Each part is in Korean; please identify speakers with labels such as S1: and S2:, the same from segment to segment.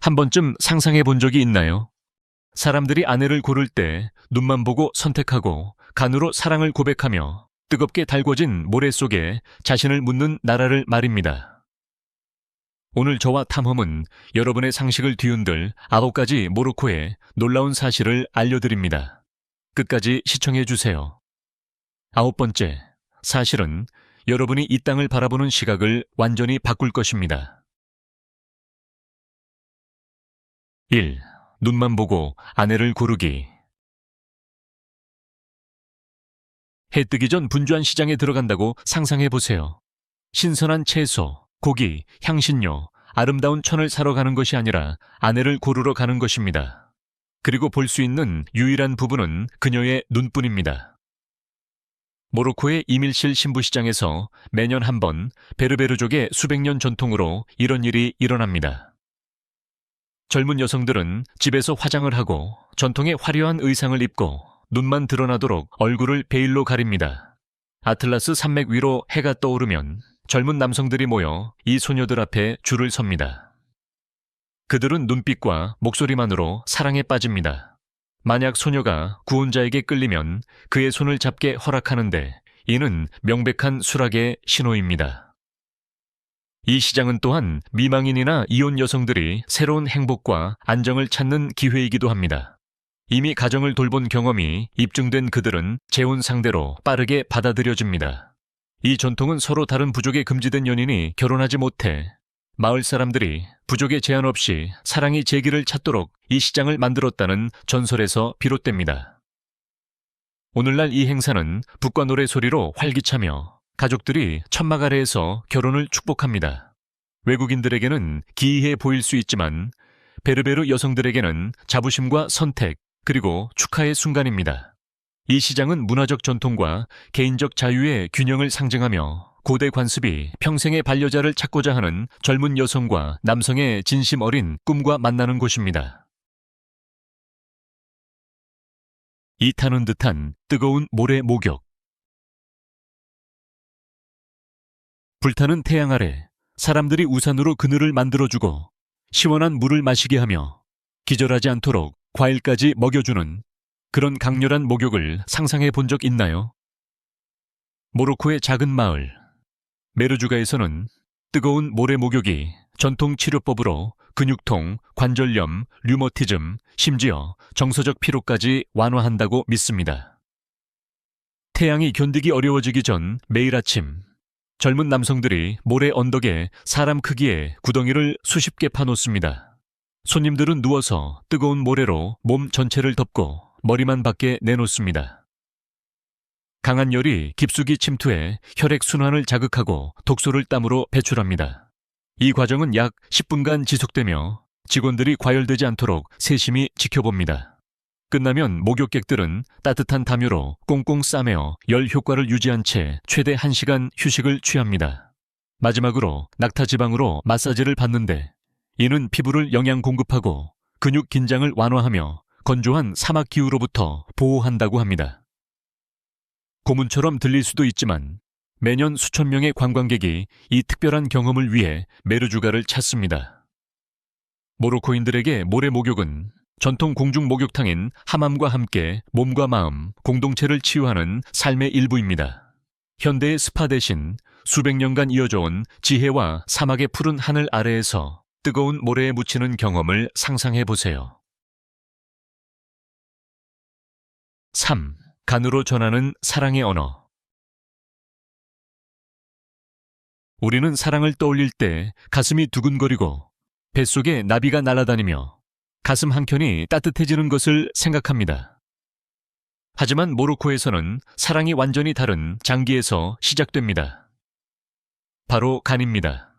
S1: 한 번쯤 상상해 본 적이 있나요? 사람들이 아내를 고를 때 눈만 보고 선택하고 간으로 사랑을 고백하며 뜨겁게 달궈진 모래 속에 자신을 묻는 나라를 말입니다. 오늘 저와 탐험은 여러분의 상식을 뒤흔들 9가지 모로코의 놀라운 사실을 알려드립니다. 끝까지 시청해 주세요. 9번째, 사실은 여러분이 이 땅을 바라보는 시각을 완전히 바꿀 것입니다. 1. 눈만 보고 아내를 고르기. 해 뜨기 전 분주한 시장에 들어간다고 상상해 보세요. 신선한 채소, 고기, 향신료, 아름다운 천을 사러 가는 것이 아니라 아내를 고르러 가는 것입니다. 그리고 볼 수 있는 유일한 부분은 그녀의 눈뿐입니다. 모로코의 이밀실 신부시장에서 매년 한 번 베르베르족의 수백 년 전통으로 이런 일이 일어납니다. 젊은 여성들은 집에서 화장을 하고 전통의 화려한 의상을 입고 눈만 드러나도록 얼굴을 베일로 가립니다. 아틀라스 산맥 위로 해가 떠오르면 젊은 남성들이 모여 이 소녀들 앞에 줄을 섭니다. 그들은 눈빛과 목소리만으로 사랑에 빠집니다. 만약 소녀가 구혼자에게 끌리면 그의 손을 잡게 허락하는데 이는 명백한 수락의 신호입니다. 이 시장은 또한 미망인이나 이혼 여성들이 새로운 행복과 안정을 찾는 기회이기도 합니다. 이미 가정을 돌본 경험이 입증된 그들은 재혼 상대로 빠르게 받아들여집니다. 이 전통은 서로 다른 부족에 금지된 연인이 결혼하지 못해 마을 사람들이 부족의 제한 없이 사랑의 재기를 찾도록 이 시장을 만들었다는 전설에서 비롯됩니다. 오늘날 이 행사는 북과 노래 소리로 활기차며 가족들이 천막 아래에서 결혼을 축복합니다. 외국인들에게는 기이해 보일 수 있지만 베르베르 여성들에게는 자부심과 선택 그리고 축하의 순간입니다. 이 시장은 문화적 전통과 개인적 자유의 균형을 상징하며 고대 관습이 평생의 반려자를 찾고자 하는 젊은 여성과 남성의 진심 어린 꿈과 만나는 곳입니다. 이 타는 듯한 뜨거운 모래 목욕. 불타는 태양 아래 사람들이 우산으로 그늘을 만들어주고 시원한 물을 마시게 하며 기절하지 않도록 과일까지 먹여주는 그런 강렬한 목욕을 상상해 본 적 있나요? 모로코의 작은 마을 메르주가에서는 뜨거운 모래 목욕이 전통 치료법으로 근육통, 관절염, 류머티즘, 심지어 정서적 피로까지 완화한다고 믿습니다. 태양이 견디기 어려워지기 전 매일 아침 젊은 남성들이 모래 언덕에 사람 크기의 구덩이를 수십 개 파놓습니다. 손님들은 누워서 뜨거운 모래로 몸 전체를 덮고 머리만 밖에 내놓습니다. 강한 열이 깊숙이 침투해 혈액순환을 자극하고 독소를 땀으로 배출합니다. 이 과정은 약 10분간 지속되며 직원들이 과열되지 않도록 세심히 지켜봅니다. 끝나면 목욕객들은 따뜻한 담요로 꽁꽁 싸매어 열 효과를 유지한 채 최대 1시간 휴식을 취합니다. 마지막으로 낙타지방으로 마사지를 받는데 이는 피부를 영양 공급하고 근육 긴장을 완화하며 건조한 사막 기후로부터 보호한다고 합니다. 고문처럼 들릴 수도 있지만 매년 수천 명의 관광객이 이 특별한 경험을 위해 메르주가를 찾습니다. 모로코인들에게 모래 목욕은 전통 공중 목욕탕인 하맘과 함께 몸과 마음, 공동체를 치유하는 삶의 일부입니다. 현대의 스파 대신 수백 년간 이어져온 지혜와 사막의 푸른 하늘 아래에서 뜨거운 모래에 묻히는 경험을 상상해 보세요. 3. 간으로 전하는 사랑의 언어. 우리는 사랑을 떠올릴 때 가슴이 두근거리고 뱃속에 나비가 날아다니며 가슴 한켠이 따뜻해지는 것을 생각합니다. 하지만 모로코에서는 사랑이 완전히 다른 장기에서 시작됩니다. 바로 간입니다.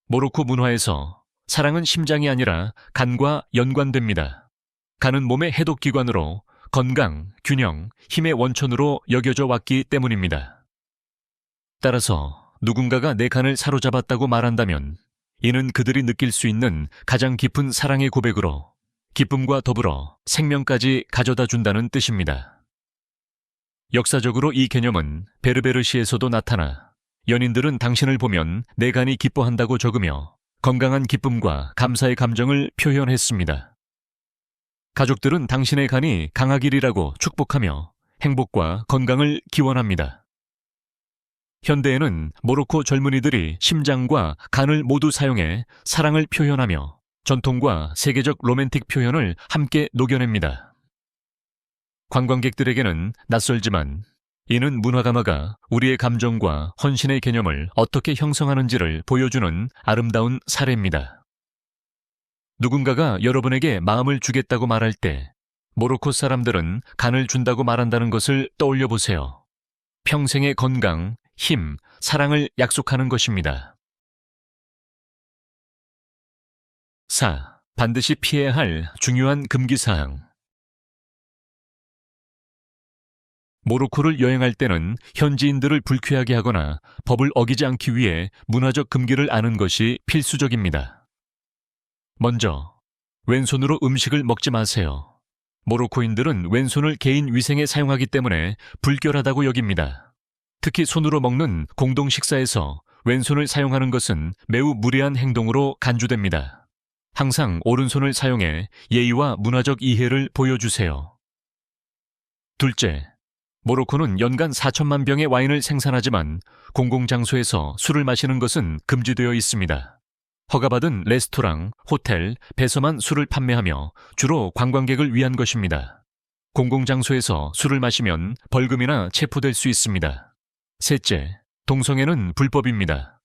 S1: 모로코 문화에서 사랑은 심장이 아니라 간과 연관됩니다. 간은 몸의 해독기관으로 건강, 균형, 힘의 원천으로 여겨져 왔기 때문입니다. 따라서 누군가가 내 간을 사로잡았다고 말한다면 이는 그들이 느낄 수 있는 가장 깊은 사랑의 고백으로 기쁨과 더불어 생명까지 가져다 준다는 뜻입니다. 역사적으로 이 개념은 베르베르시에서도 나타나 연인들은 당신을 보면 내 간이 기뻐한다고 적으며 건강한 기쁨과 감사의 감정을 표현했습니다. 가족들은 당신의 간이 강하기리라고 축복하며 행복과 건강을 기원합니다. 현대에는 모로코 젊은이들이 심장과 간을 모두 사용해 사랑을 표현하며 전통과 세계적 로맨틱 표현을 함께 녹여냅니다. 관광객들에게는 낯설지만 이는 문화가마가 우리의 감정과 헌신의 개념을 어떻게 형성하는지를 보여주는 아름다운 사례입니다. 누군가가 여러분에게 마음을 주겠다고 말할 때 모로코 사람들은 간을 준다고 말한다는 것을 떠올려 보세요. 평생의 건강, 힘, 사랑을 약속하는 것입니다. 4. 반드시 피해야 할 중요한 금기사항. 모로코를 여행할 때는 현지인들을 불쾌하게 하거나 법을 어기지 않기 위해 문화적 금기를 아는 것이 필수적입니다. 먼저, 왼손으로 음식을 먹지 마세요. 모로코인들은 왼손을 개인 위생에 사용하기 때문에 불결하다고 여깁니다. 특히 손으로 먹는 공동 식사에서 왼손을 사용하는 것은 매우 무례한 행동으로 간주됩니다. 항상 오른손을 사용해 예의와 문화적 이해를 보여주세요. 둘째, 모로코는 연간 4천만 병의 와인을 생산하지만 공공장소에서 술을 마시는 것은 금지되어 있습니다. 허가받은 레스토랑, 호텔, 배서만 술을 판매하며 주로 관광객을 위한 것입니다. 공공장소에서 술을 마시면 벌금이나 체포될 수 있습니다. 셋째, 동성애는 불법입니다.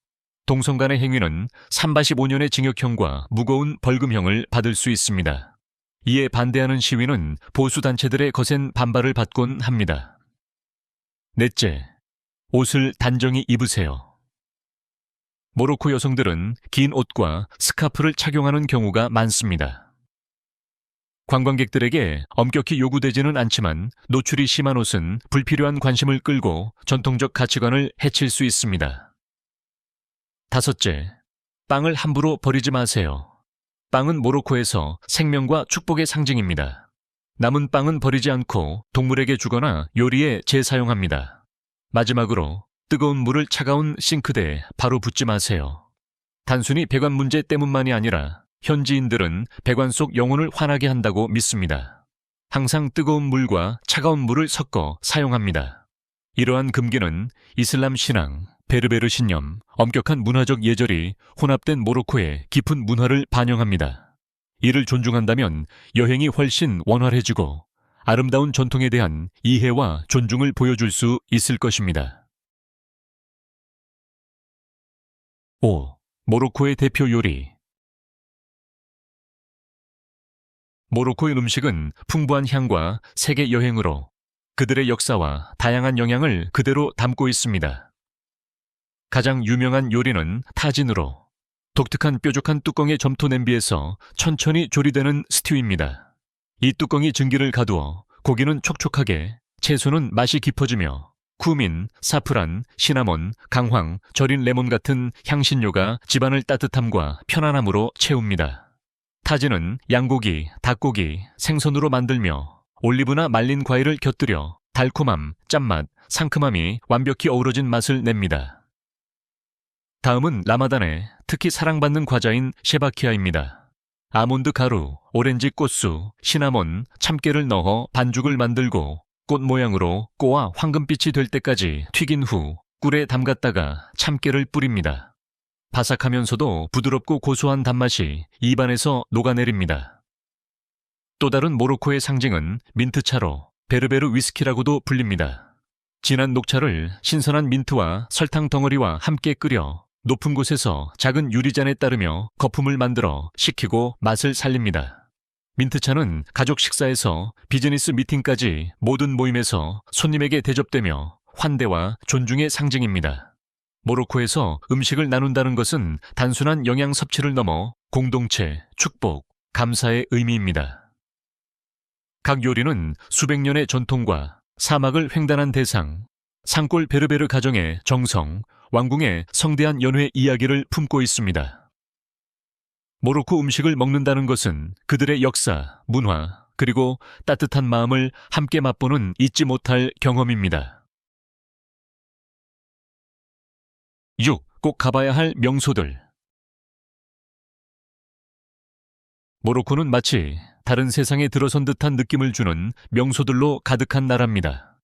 S1: 동성 간의 행위는 3-5년의 징역형과 무거운 벌금형을 받을 수 있습니다. 이에 반대하는 시위는 보수단체들의 거센 반발을 받곤 합니다. 넷째, 옷을 단정히 입으세요. 모로코 여성들은 긴 옷과 스카프를 착용하는 경우가 많습니다. 관광객들에게 엄격히 요구되지는 않지만 노출이 심한 옷은 불필요한 관심을 끌고 전통적 가치관을 해칠 수 있습니다. 다섯째, 빵을 함부로 버리지 마세요. 빵은 모로코에서 생명과 축복의 상징입니다. 남은 빵은 버리지 않고 동물에게 주거나 요리에 재사용합니다. 마지막으로 뜨거운 물을 차가운 싱크대에 바로 붓지 마세요. 단순히 배관 문제 때문만이 아니라 현지인들은 배관 속 영혼을 환하게 한다고 믿습니다. 항상 뜨거운 물과 차가운 물을 섞어 사용합니다. 이러한 금기는 이슬람 신앙, 베르베르 신념, 엄격한 문화적 예절이 혼합된 모로코의 깊은 문화를 반영합니다. 이를 존중한다면 여행이 훨씬 원활해지고 아름다운 전통에 대한 이해와 존중을 보여줄 수 있을 것입니다. 5. 모로코의 대표 요리. 모로코의 음식은 풍부한 향과 세계 여행으로 그들의 역사와 다양한 영향을 그대로 담고 있습니다. 가장 유명한 요리는 타진으로 독특한 뾰족한 뚜껑의 점토 냄비에서 천천히 조리되는 스튜입니다. 이 뚜껑이 증기를 가두어 고기는 촉촉하게, 채소는 맛이 깊어지며 쿠민, 사프란, 시나몬, 강황, 절인 레몬 같은 향신료가 집안을 따뜻함과 편안함으로 채웁니다. 타진은 양고기, 닭고기, 생선으로 만들며 올리브나 말린 과일을 곁들여 달콤함, 짠맛, 상큼함이 완벽히 어우러진 맛을 냅니다. 다음은 라마단에 특히 사랑받는 과자인 셰바키아입니다. 아몬드 가루, 오렌지 꽃수, 시나몬, 참깨를 넣어 반죽을 만들고 꽃 모양으로 꼬와 황금빛이 될 때까지 튀긴 후 꿀에 담갔다가 참깨를 뿌립니다. 바삭하면서도 부드럽고 고소한 단맛이 입안에서 녹아내립니다. 또 다른 모로코의 상징은 민트차로 베르베르 위스키라고도 불립니다. 진한 녹차를 신선한 민트와 설탕 덩어리와 함께 끓여 높은 곳에서 작은 유리잔에 따르며 거품을 만들어 식히고 맛을 살립니다. 민트차는 가족 식사에서 비즈니스 미팅까지 모든 모임에서 손님에게 대접되며 환대와 존중의 상징입니다. 모로코에서 음식을 나눈다는 것은 단순한 영양 섭취를 넘어 공동체, 축복, 감사의 의미입니다. 각 요리는 수백 년의 전통과 사막을 횡단한 대상, 산골 베르베르 가정의 정성, 왕궁의 성대한 연회 이야기를 품고 있습니다. 모로코 음식을 먹는다는 것은 그들의 역사, 문화, 그리고 따뜻한 마음을 함께 맛보는 잊지 못할 경험입니다. 6. 꼭 가봐야 할 명소들. 모로코는 마치 다른 세상에 들어선 듯한 느낌을 주는 명소들로 가득한 나라입니다.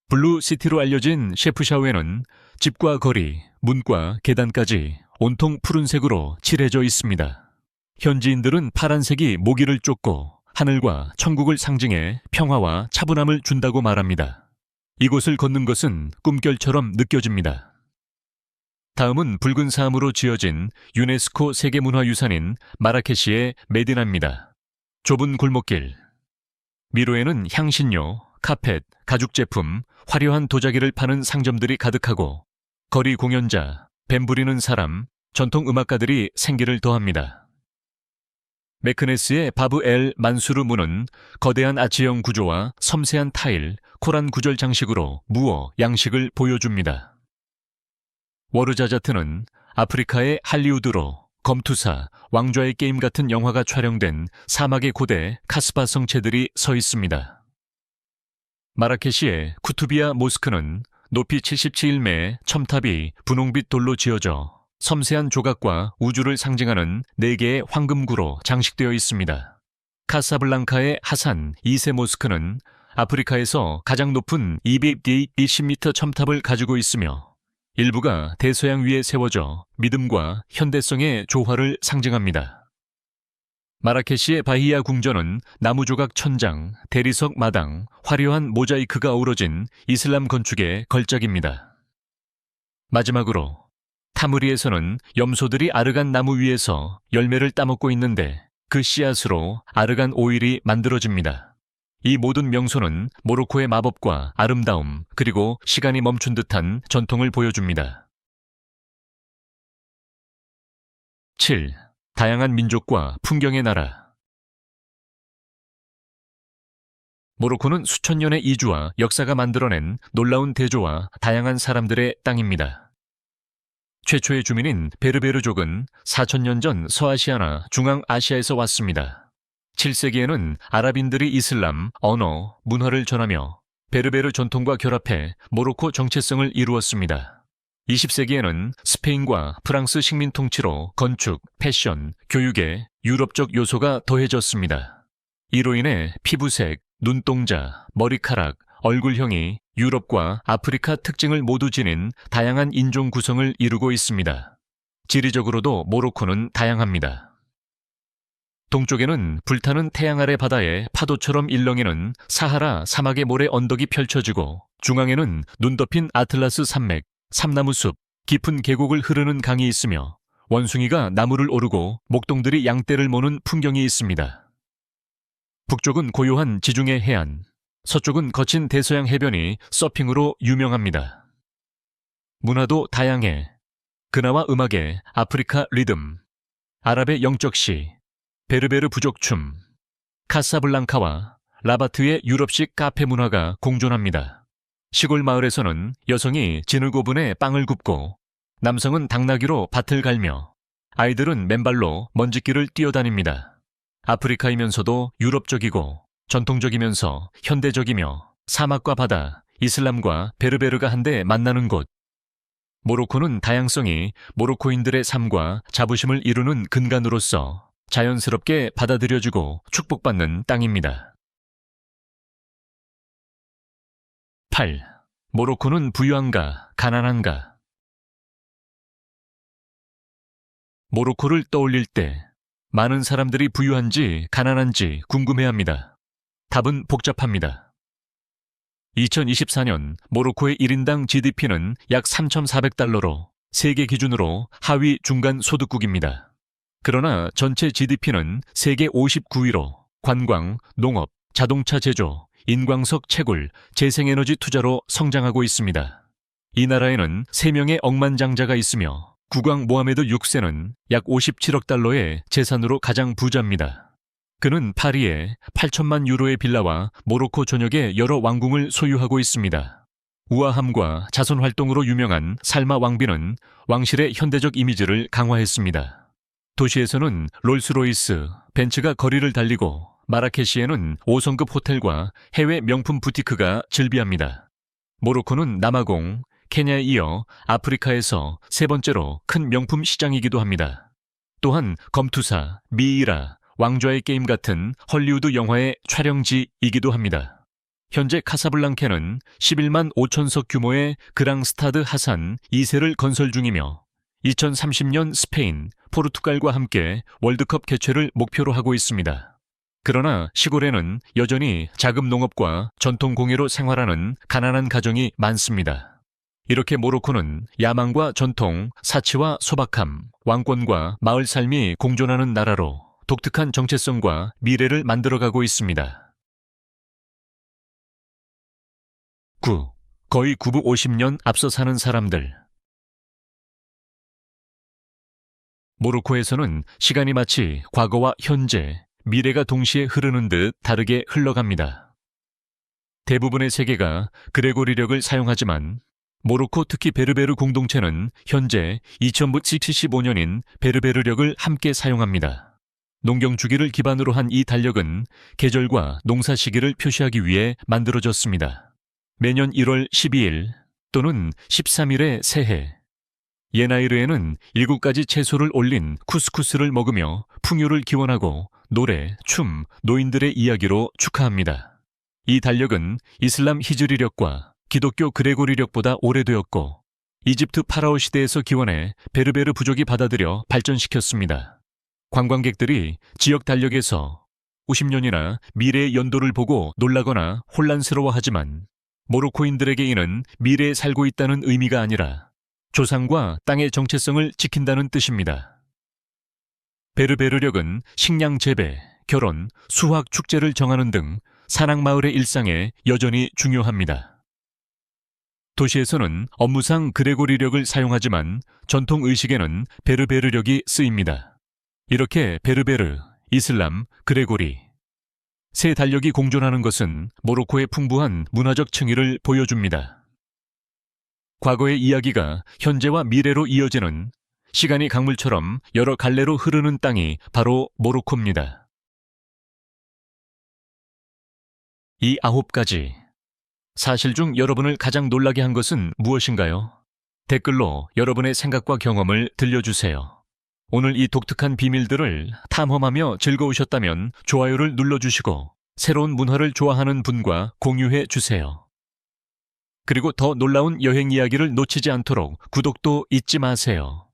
S1: 블루시티로 알려진 셰프샤오에는 집과 거리, 문과 계단까지 온통 푸른색으로 칠해져 있습니다. 현지인들은 파란색이 모기를 쫓고 하늘과 천국을 상징해 평화와 차분함을 준다고 말합니다. 이곳을 걷는 것은 꿈결처럼 느껴집니다. 다음은 붉은 사암으로 지어진 유네스코 세계문화유산인 마라케시의 메디나입니다. 좁은 골목길. 미로에는 향신료, 카펫, 가죽 제품, 화려한 도자기를 파는 상점들이 가득하고 거리 공연자, 뱀 부리는 사람, 전통 음악가들이 생기를 더합니다. 메크네스의 바브 엘 만수르 문은 거대한 아치형 구조와 섬세한 타일, 코란 구절 장식으로 무어, 양식을 보여줍니다. 워르자자트는 아프리카의 할리우드로 검투사, 왕좌의 게임 같은 영화가 촬영된 사막의 고대 카스바 성체들이 서 있습니다. 마라케시의 쿠투비아 모스크는 높이 77매의 첨탑이 분홍빛 돌로 지어져 섬세한 조각과 우주를 상징하는 4개의 황금구로 장식되어 있습니다. 카사블랑카의 하산 2세 모스크는 아프리카에서 가장 높은 220m 첨탑을 가지고 있으며 일부가 대서양 위에 세워져 믿음과 현대성의 조화를 상징합니다. 마라케시의 바히야 궁전은 나무조각 천장, 대리석 마당, 화려한 모자이크가 어우러진 이슬람 건축의 걸작입니다. 마지막으로 타무리에서는 염소들이 아르간 나무 위에서 열매를 따먹고 있는데 그 씨앗으로 아르간 오일이 만들어집니다. 이 모든 명소는 모로코의 마법과 아름다움 그리고 시간이 멈춘 듯한 전통을 보여줍니다. 7. 다양한 민족과 풍경의 나라. 모로코는 수천 년의 이주와 역사가 만들어낸 놀라운 대조와 다양한 사람들의 땅입니다. 최초의 주민인 베르베르족은 4,000년 전 서아시아나 중앙아시아에서 왔습니다. 7세기에는 아랍인들이 이슬람, 언어, 문화를 전하며 베르베르 전통과 결합해 모로코 정체성을 이루었습니다. 20세기에는 스페인과 프랑스 식민 통치로 건축, 패션, 교육에 유럽적 요소가 더해졌습니다. 이로 인해 피부색, 눈동자, 머리카락, 얼굴형이 유럽과 아프리카 특징을 모두 지닌 다양한 인종 구성을 이루고 있습니다. 지리적으로도 모로코는 다양합니다. 동쪽에는 불타는 태양 아래 바다에 파도처럼 일렁이는 사하라 사막의 모래 언덕이 펼쳐지고 중앙에는 눈 덮인 아틀라스 산맥, 삼나무숲, 깊은 계곡을 흐르는 강이 있으며 원숭이가 나무를 오르고 목동들이 양떼를 모는 풍경이 있습니다. 북쪽은 고요한 지중해 해안, 서쪽은 거친 대서양 해변이 서핑으로 유명합니다. 문화도 다양해 그나와 음악의 아프리카 리듬, 아랍의 영적시, 베르베르 부족춤, 카사블랑카와 라바트의 유럽식 카페 문화가 공존합니다. 시골 마을에서는 여성이 진흙오븐에 빵을 굽고 남성은 당나귀로 밭을 갈며 아이들은 맨발로 먼지길을 뛰어다닙니다. 아프리카이면서도 유럽적이고 전통적이면서 현대적이며 사막과 바다, 이슬람과 베르베르가 한데 만나는 곳. 모로코는 다양성이 모로코인들의 삶과 자부심을 이루는 근간으로서 자연스럽게 받아들여지고 축복받는 땅입니다. 8. 모로코는 부유한가, 가난한가? 모로코를 떠올릴 때 많은 사람들이 부유한지 가난한지 궁금해합니다. 답은 복잡합니다. 2024년 모로코의 1인당 GDP는 약 3,400달러로 세계 기준으로 하위 중간 소득국입니다. 그러나 전체 GDP는 세계 59위로 관광, 농업, 자동차 제조, 인광석 채굴, 재생에너지 투자로 성장하고 있습니다. 이 나라에는 3명의 억만장자가 있으며 국왕 모하메드 6세는 약 57억 달러의 재산으로 가장 부자입니다. 그는 파리에 8천만 유로의 빌라와 모로코 전역의 여러 왕궁을 소유하고 있습니다. 우아함과 자선 활동으로 유명한 살마 왕비는 왕실의 현대적 이미지를 강화했습니다. 도시에서는 롤스로이스, 벤츠가 거리를 달리고 마라케시에는 5성급 호텔과 해외 명품 부티크가 즐비합니다. 모로코는 남아공, 케냐에 이어 아프리카에서 3번째로 큰 명품 시장이기도 합니다. 또한 검투사, 미이라, 왕좌의 게임 같은 헐리우드 영화의 촬영지이기도 합니다. 현재 카사블랑카는 11만 5천석 규모의 그랑스타드 하산 2세를 건설 중이며 2030년 스페인, 포르투갈과 함께 월드컵 개최를 목표로 하고 있습니다. 그러나 시골에는 여전히 자급 농업과 전통 공예로 생활하는 가난한 가정이 많습니다. 이렇게 모로코는 야망과 전통, 사치와 소박함, 왕권과 마을 삶이 공존하는 나라로 독특한 정체성과 미래를 만들어가고 있습니다. 9. 거의 950년 앞서 사는 사람들. 모로코에서는 시간이 마치 과거와 현재, 미래가 동시에 흐르는 듯 다르게 흘러갑니다. 대부분의 세계가 그레고리력을 사용하지만 모로코 특히 베르베르 공동체는 현재 2075년인 베르베르력을 함께 사용합니다. 농경 주기를 기반으로 한 이 달력은 계절과 농사 시기를 표시하기 위해 만들어졌습니다. 매년 1월 12일 또는 13일의 새해, 예나이르에는 7가지 채소를 올린 쿠스쿠스를 먹으며 풍요를 기원하고 노래, 춤, 노인들의 이야기로 축하합니다. 이 달력은 이슬람 히즈리력과 기독교 그레고리력보다 오래되었고 이집트 파라오 시대에서 기원해 베르베르 부족이 받아들여 발전시켰습니다. 관광객들이 지역 달력에서 50년이나 미래의 연도를 보고 놀라거나 혼란스러워하지만 모로코인들에게 이는 미래에 살고 있다는 의미가 아니라 조상과 땅의 정체성을 지킨다는 뜻입니다. 베르베르력은 식량 재배, 결혼, 수확 축제를 정하는 등 산악마을의 일상에 여전히 중요합니다. 도시에서는 업무상 그레고리력을 사용하지만 전통 의식에는 베르베르력이 쓰입니다. 이렇게 베르베르, 이슬람, 그레고리 세 달력이 공존하는 것은 모로코의 풍부한 문화적 층위를 보여줍니다. 과거의 이야기가 현재와 미래로 이어지는 시간이 강물처럼 여러 갈래로 흐르는 땅이 바로 모로코입니다. 이 9가지 사실 중 여러분을 가장 놀라게 한 것은 무엇인가요? 댓글로 여러분의 생각과 경험을 들려주세요. 오늘 이 독특한 비밀들을 탐험하며 즐거우셨다면 좋아요를 눌러주시고 새로운 문화를 좋아하는 분과 공유해 주세요. 그리고 더 놀라운 여행 이야기를 놓치지 않도록 구독도 잊지 마세요.